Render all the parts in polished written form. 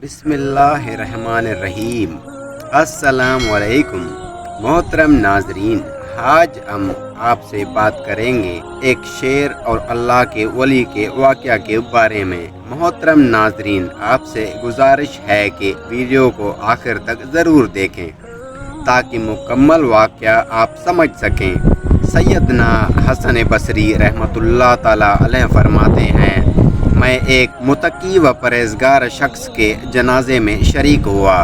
بسم اللہ الرحمن الرحیم۔ السلام علیکم محترم ناظرین، آج ہم آپ سے بات کریں گے ایک شیر اور اللہ کے ولی کے واقعہ کے بارے میں۔ محترم ناظرین، آپ سے گزارش ہے کہ ویڈیو کو آخر تک ضرور دیکھیں تاکہ مکمل واقعہ آپ سمجھ سکیں۔ سیدنا حسن بصری رحمۃ اللہ تعالی علیہ فرماتے ہیں، میں ایک متقی و پرہیزگار شخص کے جنازے میں شریک ہوا۔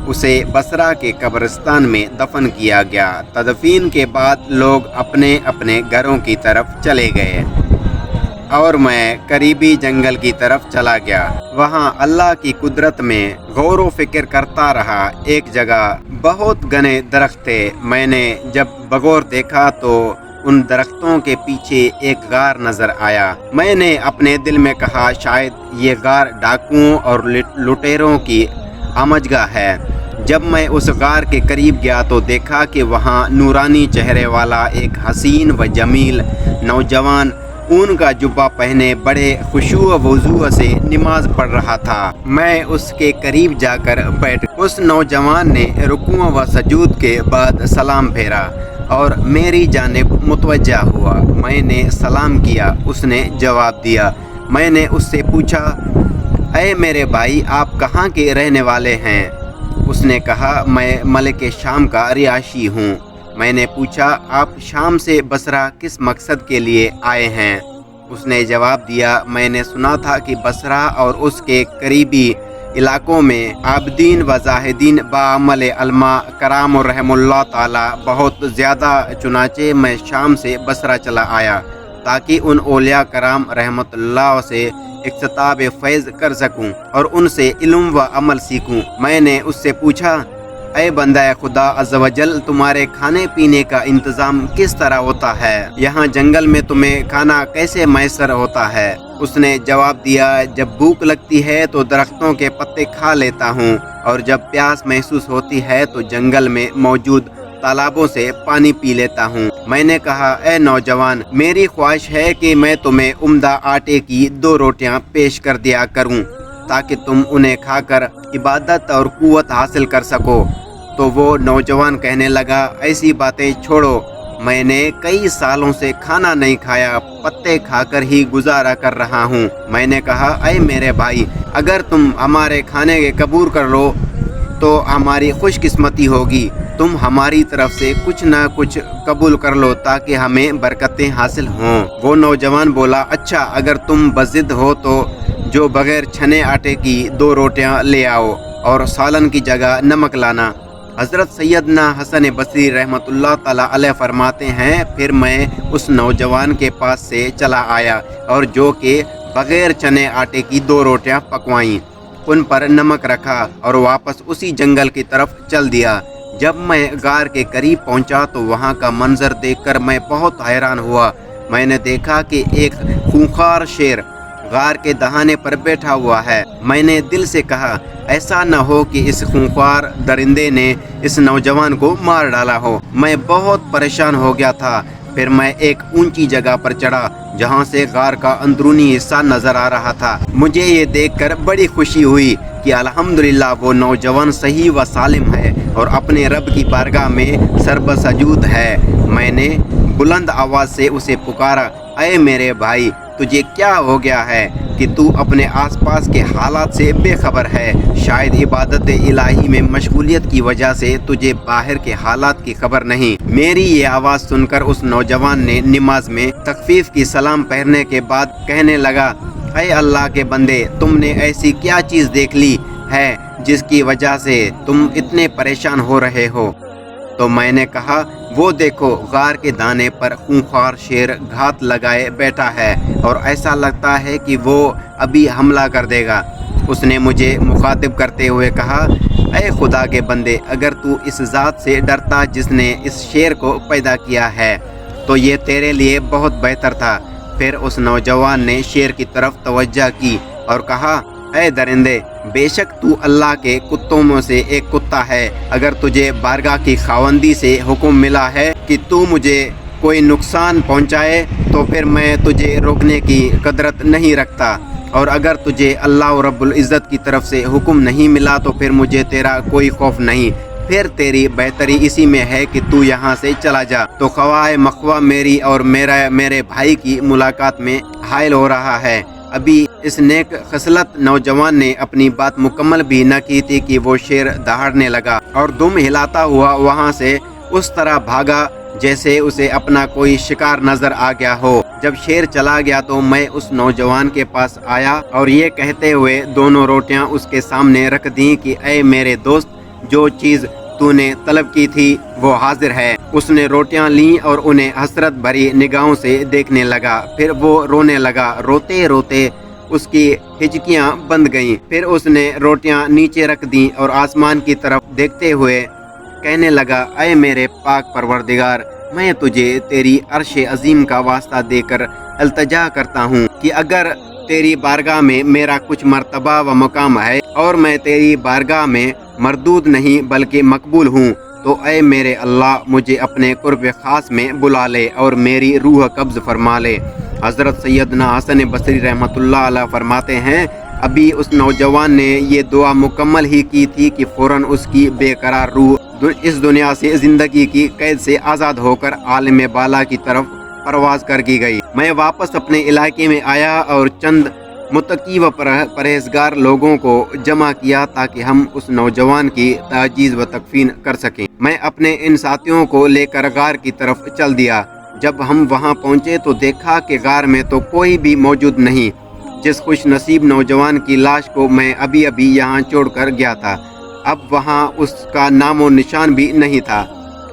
اسے بصرہ کے قبرستان میں دفن کیا گیا۔ تدفین کے بعد لوگ اپنے اپنے گھروں کی طرف چلے گئے اور میں قریبی جنگل کی طرف چلا گیا۔ وہاں اللہ کی قدرت میں غور و فکر کرتا رہا۔ ایک جگہ بہت گھنے درخت تھے۔ میں نے جب بغور دیکھا تو ان درختوں کے پیچھے ایک غار نظر آیا۔ میں نے اپنے دل میں کہا، شاید یہ غار ڈاکوؤں اور لٹیروں کی آمجگاہ ہے۔ جب میں اس غار کے قریب گیا تو دیکھا کہ وہاں نورانی چہرے والا ایک حسین و جمیل نوجوان اون کا جبہ پہنے بڑے خشوع و وضوع سے نماز پڑھ رہا تھا۔ میں اس کے قریب جا کر بیٹھ گیا۔ اس نوجوان نے رکوع و سجود کے بعد سلام پھیرا اور میری جانب متوجہ ہوا۔ میں نے سلام کیا، اس نے جواب دیا۔ میں نے اس سے پوچھا، اے میرے بھائی، آپ کہاں کے رہنے والے ہیں؟ اس نے کہا، میں ملک شام کا رہائشی ہوں۔ میں نے پوچھا، آپ شام سے بصرہ کس مقصد کے لیے آئے ہیں؟ اس نے جواب دیا، میں نے سنا تھا کہ بصرہ اور اس کے قریبی علاقوں میں عابدین و زاہدین بعمل علماء کرام رحم اللہ تعالی بہت زیادہ، چنانچہ میں شام سے بصرہ چلا آیا تاکہ ان اولیاء کرام رحمت اللہ سے اقتطاب فیض کر سکوں اور ان سے علم و عمل سیکھوں۔ میں نے اس سے پوچھا، اے بندہ خدا عز و جل، تمہارے کھانے پینے کا انتظام کس طرح ہوتا ہے؟ یہاں جنگل میں تمہیں کھانا کیسے میسر ہوتا ہے؟ اس نے جواب دیا، جب بھوک لگتی ہے تو درختوں کے پتے کھا لیتا ہوں اور جب پیاس محسوس ہوتی ہے تو جنگل میں موجود تالابوں سے پانی پی لیتا ہوں۔ میں نے کہا، اے نوجوان، میری خواہش ہے کہ میں تمہیں عمدہ آٹے کی 2 روٹیاں پیش کر دیا کروں تاکہ تم انہیں کھا کر عبادت اور قوت حاصل کر سکو۔ تو وہ نوجوان کہنے لگا، ایسی باتیں چھوڑو، میں نے کئی سالوں سے کھانا نہیں کھایا، پتے کھا کر ہی گزارا کر رہا ہوں۔ میں نے کہا، اے میرے بھائی، اگر تم ہمارے کھانے کے قبول کر لو تو ہماری خوش قسمتی ہوگی۔ تم ہماری طرف سے کچھ نہ کچھ قبول کر لو تاکہ ہمیں برکتیں حاصل ہوں۔ وہ نوجوان بولا، اچھا، اگر تم بضد ہو تو جو بغیر چھنے آٹے کی 2 روٹیاں لے آؤ اور سالن کی جگہ نمک لانا۔ حضرت سیدنا حسن بصری رحمۃ اللہ تعالی علیہ فرماتے ہیں، پھر میں اس نوجوان کے پاس سے چلا آیا اور جو کہ بغیر چنے آٹے کی 2 روٹیاں پکوائیں، ان پر نمک رکھا اور واپس اسی جنگل کی طرف چل دیا۔ جب میں غار کے قریب پہنچا تو وہاں کا منظر دیکھ کر میں بہت حیران ہوا۔ میں نے دیکھا کہ ایک خونخوار شیر غار کے دہانے پر بیٹھا ہوا ہے۔ میں نے دل سے کہا، ایسا نہ ہو کہ اس خونخوار درندے نے اس نوجوان کو مار ڈالا ہو۔ میں بہت پریشان ہو گیا تھا۔ پھر میں ایک اونچی جگہ پر چڑھا جہاں سے غار کا اندرونی حصہ نظر آ رہا تھا۔ مجھے یہ دیکھ کر بڑی خوشی ہوئی کہ الحمدللہ وہ نوجوان صحیح و سالم ہے اور اپنے رب کی بارگاہ میں سربسجود ہے۔ میں نے بلند آواز سے اسے پکارا، اے میرے بھائی، تجھے کیا ہو گیا ہے کہ تو اپنے آس پاس کے حالات سے بے خبر ہے؟ شاید عبادت الہی میں مشغولیت کی وجہ سے تجھے باہر کے حالات کی خبر نہیں۔ میری یہ آواز سن کر اس نوجوان نے نماز میں تخفیف کی سلام پھیرنے کے بعد کہنے لگا، اے اللہ کے بندے، تم نے ایسی کیا چیز دیکھ لی ہے جس کی وجہ سے تم اتنے پریشان ہو رہے ہو؟ تو میں نے کہا، وہ دیکھو، غار کے دانے پر خونخوار شیر گھات لگائے بیٹھا ہے اور ایسا لگتا ہے کہ وہ ابھی حملہ کر دے گا۔ اس نے مجھے مخاطب کرتے ہوئے کہا، اے خدا کے بندے، اگر تو اس ذات سے ڈرتا جس نے اس شیر کو پیدا کیا ہے تو یہ تیرے لیے بہت بہتر تھا۔ پھر اس نوجوان نے شیر کی طرف توجہ کی اور کہا، اے درندے، بے شک تو اللہ کے کتوں میں سے ایک کتا ہے۔ اگر تجھے بارگاہ کی خاوندی سے حکم ملا ہے کہ تو مجھے کوئی نقصان پہنچائے تو پھر میں تجھے روکنے کی قدرت نہیں رکھتا۔ اور اگر تجھے اللہ رب العزت کی طرف سے حکم نہیں ملا تو پھر مجھے تیرا کوئی خوف نہیں، پھر تیری بہتری اسی میں ہے کہ تو یہاں سے چلا جا۔ تو خواہ مخواہ میری اور میرے بھائی کی ملاقات میں حائل ہو رہا ہے۔ ابھی اس نیک خصلت نوجوان نے اپنی بات مکمل بھی نہ کی تھی کہ وہ شیر دہاڑنے لگا اور دم ہلاتا ہوا وہاں سے اس طرح بھاگا جیسے اسے اپنا کوئی شکار نظر آ گیا ہو۔ جب شیر چلا گیا تو میں اس نوجوان کے پاس آیا اور یہ کہتے ہوئے دونوں روٹیاں اس کے سامنے رکھ دیں کہ اے میرے دوست، جو چیز تو نے طلب کی تھی وہ حاضر ہے۔ اس نے روٹیاں لیں اور انہیں حسرت بھری نگاہوں سے دیکھنے لگا، پھر وہ رونے لگا۔ روتے روتے اس کی ہچکیاں بند گئیں، پھر اس نے روٹیاں نیچے رکھ دیں اور آسمان کی طرف دیکھتے ہوئے کہنے لگا، اے میرے پاک پروردگار، میں تجھے تیری عرش عظیم کا واسطہ دے کر التجا کرتا ہوں کہ اگر تیری بارگاہ میں میرا کچھ مرتبہ و مقام ہے اور میں تیری بارگاہ میں مردود نہیں بلکہ مقبول ہوں، تو اے میرے اللہ مجھے اپنے قرب خاص میں بلا لے اور میری روح قبض فرما لے۔ حضرت سیدنا حسن بصری رحمۃ اللہ علیہ فرماتے ہیں، ابھی اس نوجوان نے یہ دعا مکمل ہی کی تھی کہ فوراً اس کی بے قرار روح اس دنیا سے زندگی کی قید سے آزاد ہو کر عالم بالا کی طرف پرواز کر کی گئی۔ میں واپس اپنے علاقے میں آیا اور چند متقی و پرہیزگار لوگوں کو جمع کیا تاکہ ہم اس نوجوان کی تعزیز و تکفین کر سکیں۔ میں اپنے ان ساتھیوں کو لے کر غار کی طرف چل دیا۔ جب ہم وہاں پہنچے تو دیکھا کہ غار میں تو کوئی بھی موجود نہیں، جس خوش نصیب نوجوان کی لاش کو میں ابھی یہاں چھوڑ کر گیا تھا، اب وہاں اس کا نام و نشان بھی نہیں تھا۔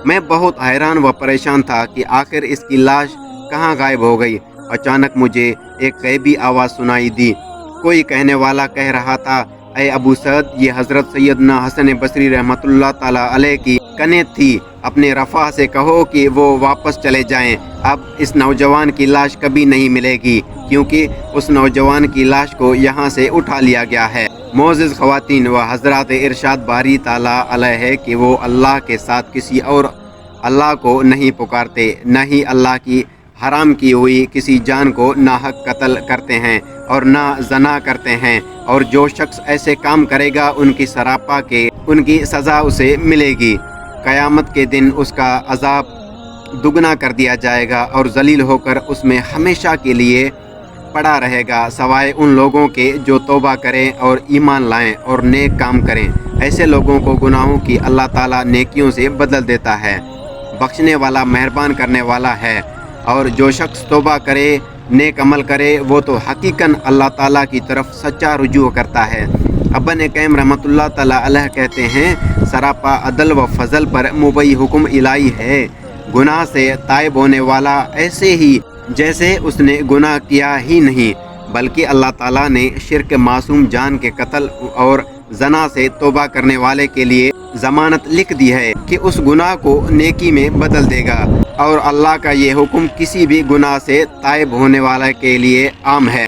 میں بہت حیران و پریشان تھا کہ آخر اس کی لاش کہاں غائب ہو گئی۔ اچانک مجھے ایک غیبی آواز سنائی دی۔ کوئی کہنے والا کہہ رہا تھا، اے ابو سعد، یہ حضرت سیدنا حسن بصری رحمۃ اللہ تعالی علیہ کی کنیت تھی، اپنے رفاع سے کہو کہ وہ واپس چلے جائیں، اب اس نوجوان کی لاش کبھی نہیں ملے گی کیونکہ اس نوجوان کی لاش کو یہاں سے اٹھا لیا گیا ہے۔ معزز خواتین و حضرات، ارشاد باری تعالیٰ علیہ ہے کہ وہ اللہ کے ساتھ کسی اور اللہ کو نہیں پکارتے، نہ ہی اللہ کی حرام کی ہوئی کسی جان کو ناحق قتل کرتے ہیں اور نہ زنا کرتے ہیں، اور جو شخص ایسے کام کرے گا ان کی سراپا کے ان کی سزا اسے ملے گی۔ قیامت کے دن اس کا عذاب دگنا کر دیا جائے گا اور ذلیل ہو کر اس میں ہمیشہ کے لیے پڑا رہے گا، سوائے ان لوگوں کے جو توبہ کریں اور ایمان لائیں اور نیک کام کریں۔ ایسے لوگوں کو گناہوں کی اللہ تعالیٰ نیکیوں سے بدل دیتا ہے، بخشنے والا مہربان کرنے والا ہے، اور جو شخص توبہ کرے نیک عمل کرے وہ تو حقیقاً اللہ تعالیٰ کی طرف سچا رجوع کرتا ہے۔ ابن قیم رحمۃ اللہ تعالیٰ علیہ کہتے ہیں، سراپا عدل و فضل پر مبی حکم الہی ہے، گناہ سے تائب ہونے والا ایسے ہی جیسے اس نے گناہ کیا ہی نہیں، بلکہ اللہ تعالیٰ نے شرک معصوم جان کے قتل اور زنا سے توبہ کرنے والے کے لیے ضمانت لکھ دی ہے کہ اس گناہ کو نیکی میں بدل دے گا، اور اللہ کا یہ حکم کسی بھی گناہ سے تائب ہونے والے کے لیے عام ہے۔